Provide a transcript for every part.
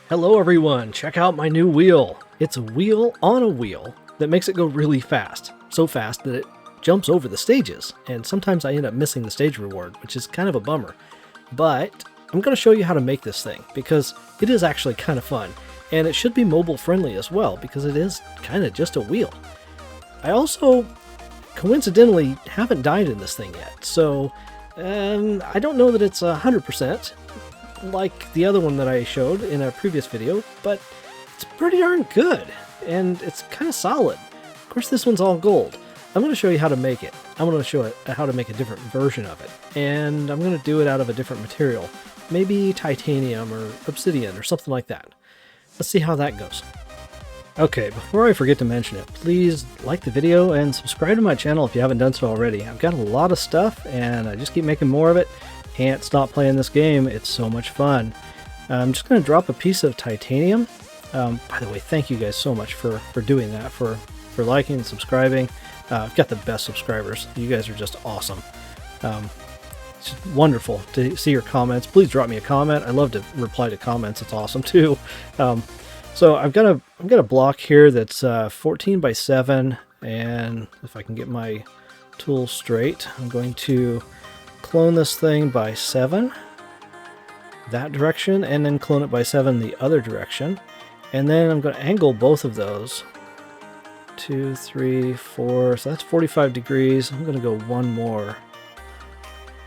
Hello everyone, check out my new wheel. It's a wheel on a wheel that makes it go really fast. So fast that it jumps over the stages, and sometimes I end up missing the stage reward, which is kind of a bummer. But I'm going to show you how to make this thing, because it is actually kind of fun, and it should be mobile friendly as well, because it is kind of just a wheel. I also, coincidentally, haven't died in this thing yet, so I don't know that it's 100%. Like the other one that I showed in a previous video, but it's pretty darn good, and it's kind of solid. Of course, this one's all gold. I'm going to show you how to make it. I'm going to show it how to make a different version of it, and I'm going to do it out of a different material, maybe titanium or obsidian or something like that. Let's see how that goes. Okay, before I forget to mention it, please like the video and subscribe to my channel if you haven't done so already. I've got a lot of stuff, and I just keep making more of it. Can't stop playing this game. It's so much fun. I'm just going to drop a piece of titanium. By the way, thank you guys so much for doing that, for liking and subscribing. I've got the best subscribers. You guys are just awesome. It's just wonderful to see your comments. Please drop me a comment. I love to reply to comments. It's awesome too. So I've got a block here that's 14 by 7, and if I can get my tool straight, I'm going to clone this thing by 7 that direction, and then clone it by 7 the other direction, and then I'm going to angle both of those 2, 3, 4, so that's 45 degrees. I'm going to go one more.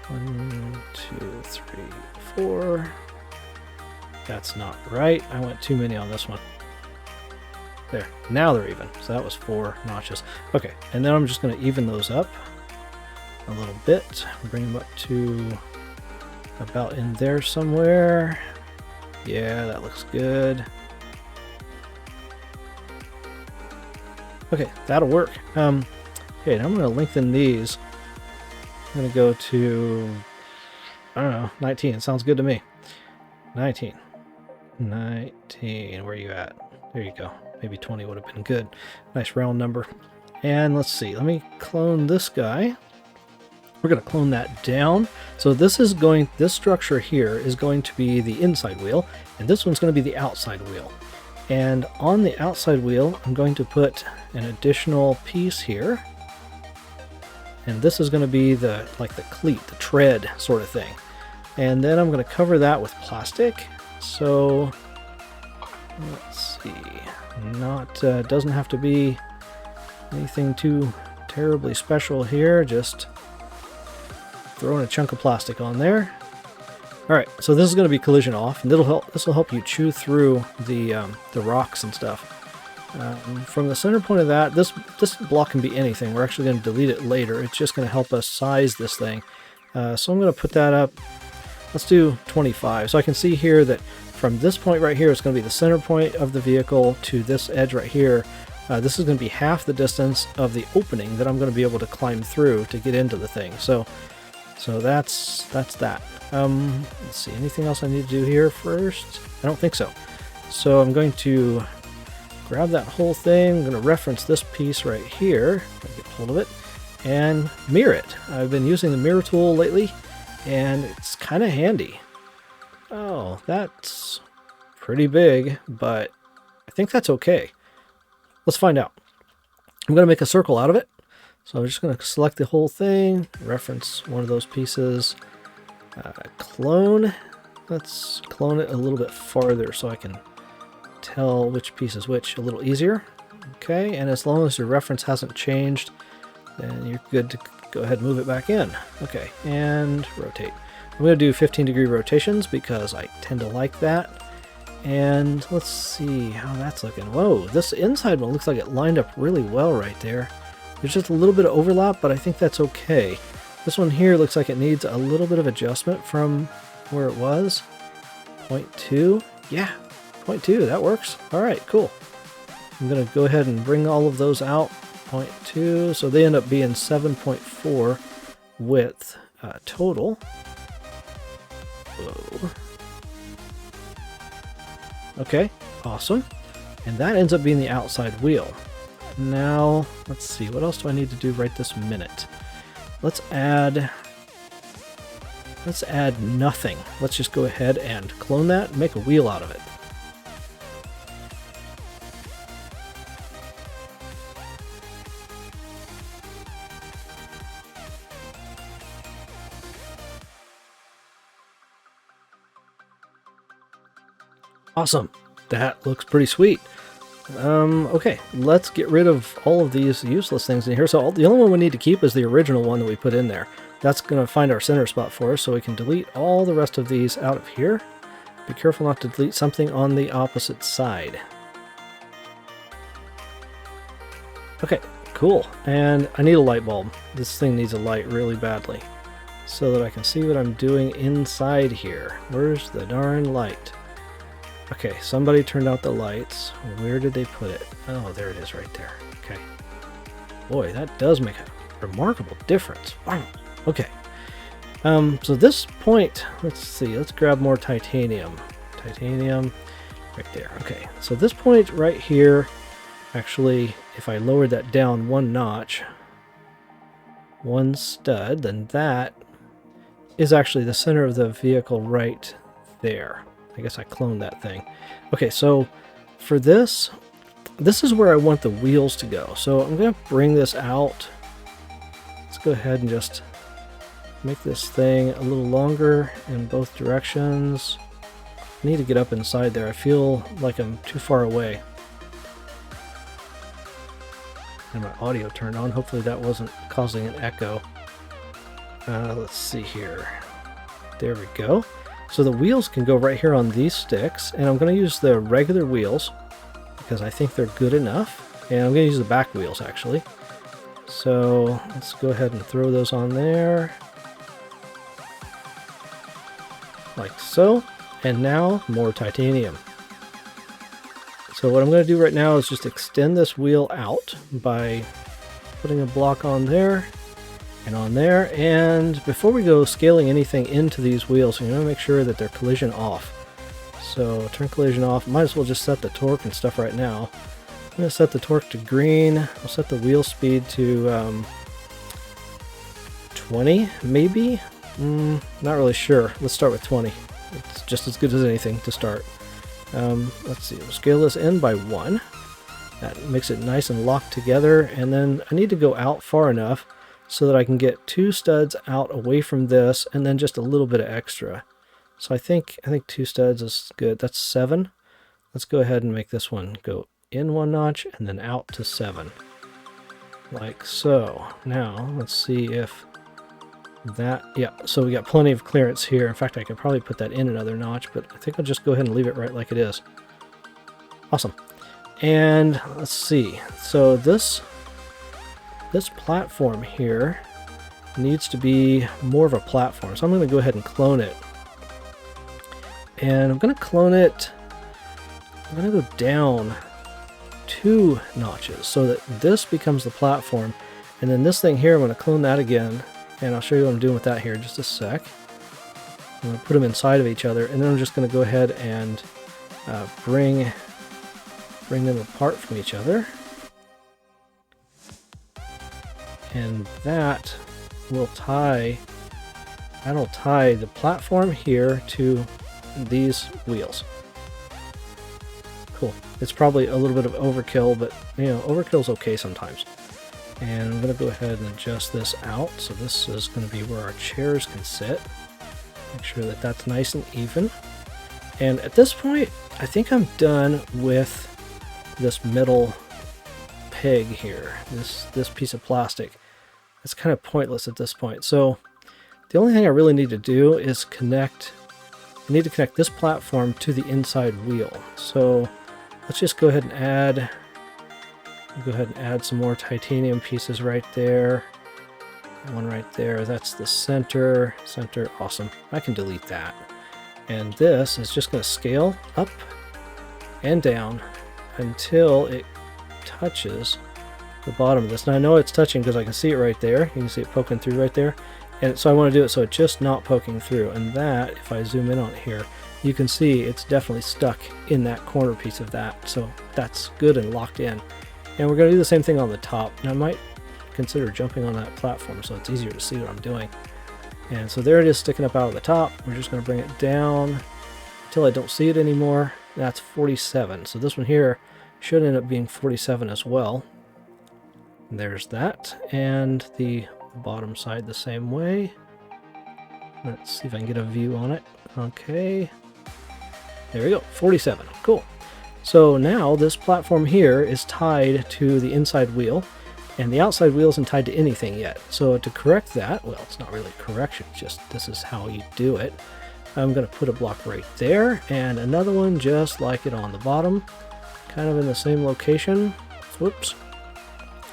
1, 2, 3, 4. That's not right. I went too many on this one. There, now they're even. So that was 4 notches. Okay, and then I'm just going to even those up a little bit, bring them up to about in there somewhere. Yeah, that looks good. Okay, that'll work. Okay, now I'm going to lengthen these. I'm going to go to, I don't know, 19. Sounds good to me. 19. Where are you at? There you go. Maybe 20 would have been good. Nice round number. And let's see, let me clone this guy. We're going to clone that down. So this structure here is going to be the inside wheel, and this one's going to be the outside wheel. And on the outside wheel, I'm going to put an additional piece here. And this is going to be the cleat, the tread sort of thing. And then I'm going to cover that with plastic. So let's see, doesn't have to be anything too terribly special here, just throwing a chunk of plastic on there. Alright, so this is going to be collision off, and this will help you chew through the rocks and stuff. From the center point of that, this block can be anything. We're actually going to delete it later. It's just going to help us size this thing. So I'm going to put that up. Let's do 25. So I can see here that from this point right here, it's going to be the center point of the vehicle to this edge right here. This is going to be half the distance of the opening that I'm going to be able to climb through to get into the thing. So that's that. Let's see, anything else I need to do here first? I don't think so. So I'm going to grab that whole thing. I'm going to reference this piece right here, get hold of it, and mirror it. I've been using the mirror tool lately, and it's kind of handy. Oh, that's pretty big, but I think that's okay. Let's find out. I'm going to make a circle out of it. So I'm just going to select the whole thing, reference one of those pieces, clone. Let's clone it a little bit farther so I can tell which piece is which a little easier. Okay, and as long as your reference hasn't changed, then you're good to go ahead and move it back in. Okay, and rotate. I'm going to do 15-degree rotations because I tend to like that. And let's see how that's looking. Whoa, this inside one looks like it lined up really well right there. There's just a little bit of overlap, but I think that's okay. This one here looks like it needs a little bit of adjustment from where it was. 0.2. Yeah, 0.2. That works. All right, cool. I'm going to go ahead and bring all of those out. 0.2. So they end up being 7.4 width total. Whoa. Okay, awesome. And that ends up being the outside wheel. Now, let's see, what else do I need to do right this minute? Let's add nothing. Let's just go ahead and clone that and make a wheel out of it. Awesome. That looks pretty sweet. Okay, let's get rid of all of these useless things in here. So the only one we need to keep is the original one that we put in there. That's going to find our center spot for us, so we can delete all the rest of these out of here. Be careful not to delete something on the opposite side. Okay, cool. And I need a light bulb. This thing needs a light really badly, so that I can see what I'm doing inside here. Where's the darn light? Okay, somebody turned out the lights. Where did they put it? Oh, there it is right there. Okay. Boy, that does make a remarkable difference. Wow. Okay. So this point, let's see, let's grab more titanium. Titanium right there. Okay, so this point right here, actually, if I lowered that down one notch, one stud, then that is actually the center of the vehicle right there. I guess I cloned that thing. Okay, so for this is where I want the wheels to go. So I'm going to bring this out. Let's go ahead and just make this thing a little longer in both directions. I need to get up inside there. I feel like I'm too far away. And my audio turned on. Hopefully that wasn't causing an echo. Let's see here. There we go. So the wheels can go right here on these sticks, and I'm going to use the regular wheels because I think they're good enough. And I'm going to use the back wheels actually. So let's go ahead and throw those on there. Like so. And now more titanium. So what I'm going to do right now is just extend this wheel out by putting a block on there and on there. And before we go scaling anything into these wheels, you want to make sure that they're collision off. So turn collision off. Might as well just set the torque and stuff right now. I'm going to set the torque to green. I'll set the wheel speed to 20 maybe. Not really sure. Let's start with 20. It's just as good as anything to start. Let's see, we'll scale this in by 1. That makes it nice and locked together, and then I need to go out far enough so that I can get 2 studs out away from this, and then just a little bit of extra. So I think 2 studs is good. That's 7. Let's go ahead and make this one go in 1 notch and then out to 7. Like so. Now, let's see if that, yeah, so we got plenty of clearance here. In fact, I could probably put that in another notch, but I think I'll just go ahead and leave it right like it is. Awesome. And let's see. So this platform here needs to be more of a platform. So I'm going to go ahead and clone it. And I'm going to clone it. I'm going to go down 2 notches so that this becomes the platform. And then this thing here, I'm going to clone that again. And I'll show you what I'm doing with that here in just a sec. I'm going to put them inside of each other, and then I'm just going to go ahead and bring them apart from each other. And that'll tie the platform here to these wheels. Cool. It's probably a little bit of overkill, but you know, overkill's okay sometimes. And I'm going to go ahead and adjust this out. So this is going to be where our chairs can sit. Make sure that that's nice and even. And at this point, I think I'm done with this middle peg here. This piece of plastic. It's kind of pointless at this point. So the only thing I really need to do is connect. I need to connect this platform to the inside wheel. So let's just go ahead and add. Go ahead and add some more titanium pieces right there. One right there. That's the center. Center. Awesome. I can delete that. And this is just going to scale up and down until it touches the bottom of this. Now I know it's touching because I can see it right there. You can see it poking through right there. And so I want to do it so it's just not poking through. And that, if I zoom in on it here, you can see it's definitely stuck in that corner piece of that. So that's good and locked in. And we're going to do the same thing on the top. Now I might consider jumping on that platform so it's easier to see what I'm doing. And so there it is sticking up out of the top. We're just going to bring it down until I don't see it anymore. That's 47. So this one here should end up being 47 as well. And there's that. And the bottom side the same way. Let's see if I can get a view on it. Okay. There we go, 47. Cool. So now this platform here is tied to the inside wheel, and the outside wheel isn't tied to anything yet. So to correct that, well, it's not really correction, it's just this is how you do it. I'm going to put a block right there, and another one just like it on the bottom, kind of in the same location. Whoops.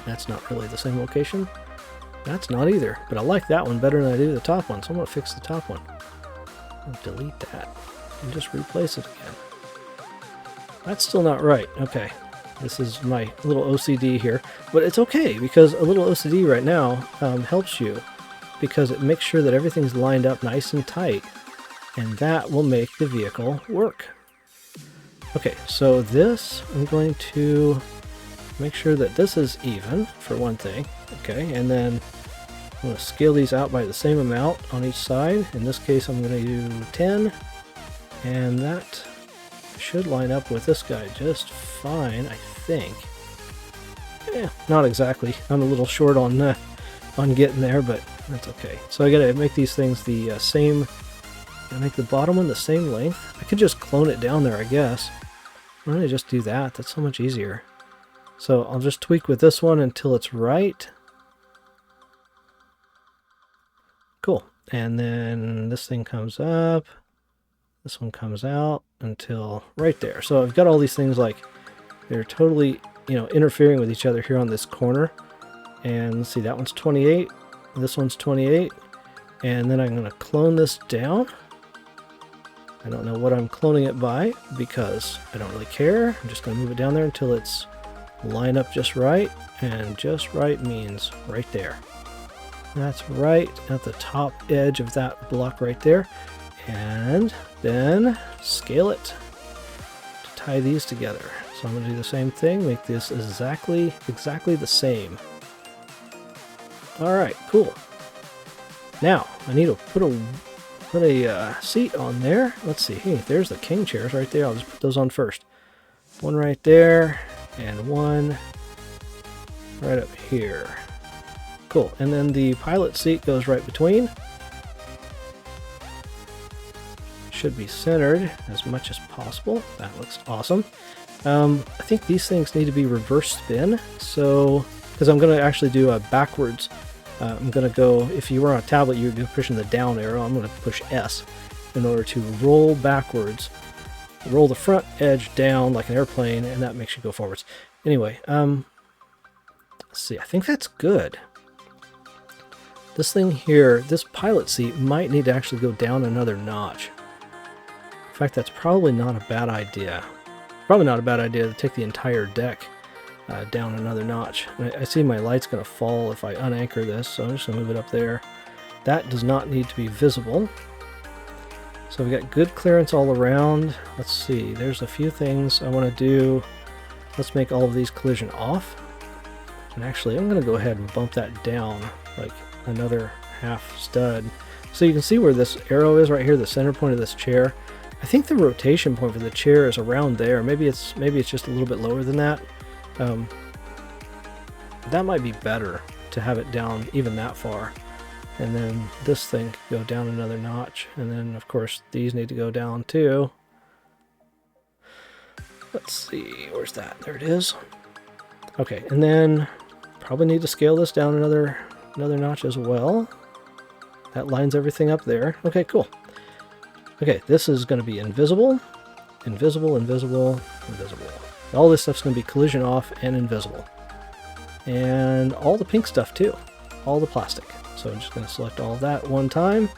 That's not really the same location. That's not either, but I like that one better than I do the top one, so I'm going to fix the top one. I'll delete that and just replace it again. That's still not right. Okay, this is my little OCD here, but it's okay because a little OCD right now helps you because it makes sure that everything's lined up nice and tight, and that will make the vehicle work. Okay, so this, I'm going to make sure that this is even for one thing. Okay, and then I'm going to scale these out by the same amount on each side. In this case, I'm going to do 10, and that should line up with this guy just fine, I think. Not exactly. I'm a little short on getting there, but that's okay. So I got to make these things the same. I make the bottom one the same length. I could just clone it down there, I guess. Why don't I just do that? That's so much easier. So I'll just tweak with this one until it's right. Cool. And then this thing comes up. This one comes out until right there. So I've got all these things like they're totally, interfering with each other here on this corner. And let's see, that one's 28. This one's 28. And then I'm going to clone this down. I don't know what I'm cloning it by because I don't really care. I'm just going to move it down there until it's lined up just right. And just right means right there. That's right at the top edge of that block right there. And then scale it to tie these together. So I'm going to do the same thing, make this exactly the same. Alright, cool. Now, I need to put a seat on there. Let's see, hey, there's the king chairs right there. I'll just put those on first. One right there, and one right up here. Cool, and then the pilot seat goes right between. Should be centered as much as possible. That looks awesome. I think these things need to be reverse spin, so because I'm going to actually do a backwards. I'm going to go, if you were on a tablet, you'd be pushing the down arrow. I'm going to push S in order to roll backwards. Roll the front edge down like an airplane, and that makes you go forwards. Anyway, let's see. I think that's good. This thing here, this pilot seat might need to actually go down another notch. In fact, that's probably not a bad idea. Probably not a bad idea to take the entire deck down another notch. I see my light's going to fall if I unanchor this, so I'm just going to move it up there. That does not need to be visible. So we've got good clearance all around. Let's see, there's a few things I want to do. Let's make all of these collision off. And actually, I'm going to go ahead and bump that down like another half stud. So you can see where this arrow is right here, the center point of this chair. I think the rotation point for the chair is around there. Maybe it's just a little bit lower than that. That might be better to have it down even that far. And then this thing can go down another notch. And then, of course, these need to go down too. Let's see, where's that? There it is. Okay, and then probably need to scale this down another notch as well. That lines everything up there. Okay, cool. Okay, this is going to be invisible, invisible, invisible, invisible. All this stuff's going to be collision off and invisible. And all the pink stuff too. All the plastic. So I'm just going to select all of that one time.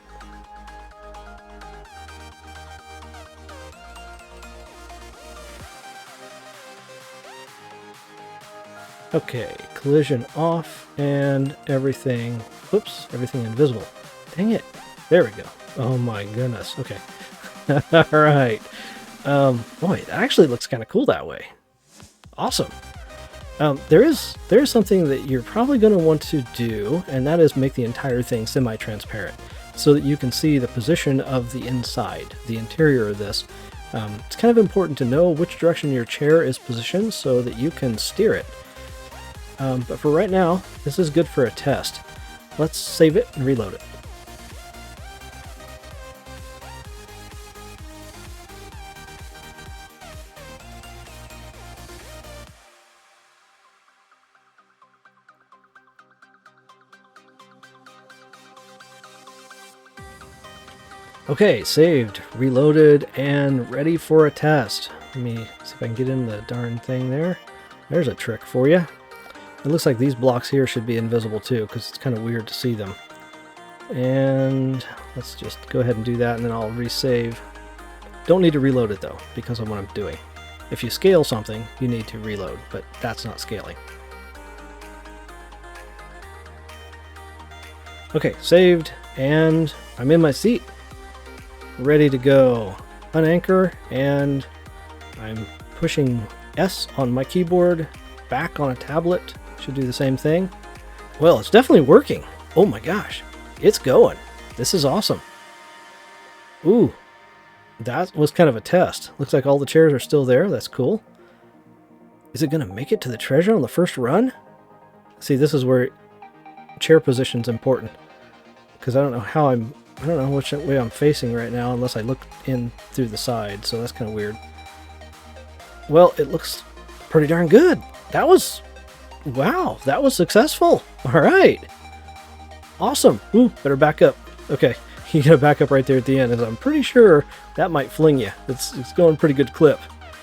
Okay, collision off and everything, whoops, everything invisible. Dang it. There we go. Oh my goodness. Okay. All right. Boy, that actually looks kind of cool that way. Awesome. There is something that you're probably going to want to do, and that is make the entire thing semi-transparent so that you can see the position of the inside, the interior of this. It's kind of important to know which direction your chair is positioned so that you can steer it. But for right now, this is good for a test. Let's save it and reload it. Okay, saved, reloaded, and ready for a test. Let me see if I can get in the darn thing there. There's a trick for you. It looks like these blocks here should be invisible too, because it's kind of weird to see them. And let's just go ahead and do that, and then I'll resave. Don't need to reload it though, because of what I'm doing. If you scale something, you need to reload, but that's not scaling. Okay, saved, and I'm in my seat. Ready to go. Unanchor, and I'm pushing S on my keyboard, back on a tablet. Should do the same thing. Well, it's definitely working. Oh my gosh, it's going. This is awesome. Ooh, that was kind of a test. Looks like all the chairs are still there. That's cool. Is it going to make it to the treasure on the first run? See, this is where chair position's important, because I don't know which way I'm facing right now unless I look in through the side, so that's kind of weird. Well, it looks pretty darn good. That was, wow, that was successful. All right. Awesome. Ooh, better back up. Okay, you gotta back up right there at the end, as I'm pretty sure that might fling you. It's going pretty good clip.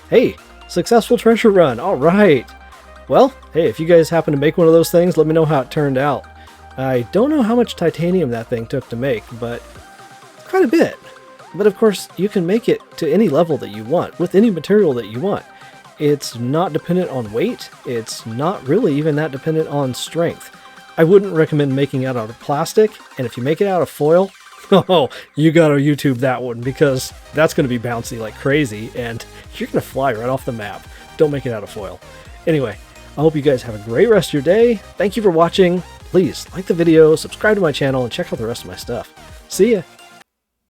Hey, successful treasure run. All right. Well, hey, if you guys happen to make one of those things, let me know how it turned out. I don't know how much titanium that thing took to make, but quite a bit. But of course, you can make it to any level that you want, with any material that you want. It's not dependent on weight. It's not really even that dependent on strength. I wouldn't recommend making it out of plastic, and if you make it out of foil, oh, you gotta YouTube that one, because that's gonna be bouncy like crazy, and you're gonna fly right off the map. Don't make it out of foil. Anyway, I hope you guys have a great rest of your day. Thank you for watching. Please like the video, subscribe to my channel, and check out the rest of my stuff. See ya!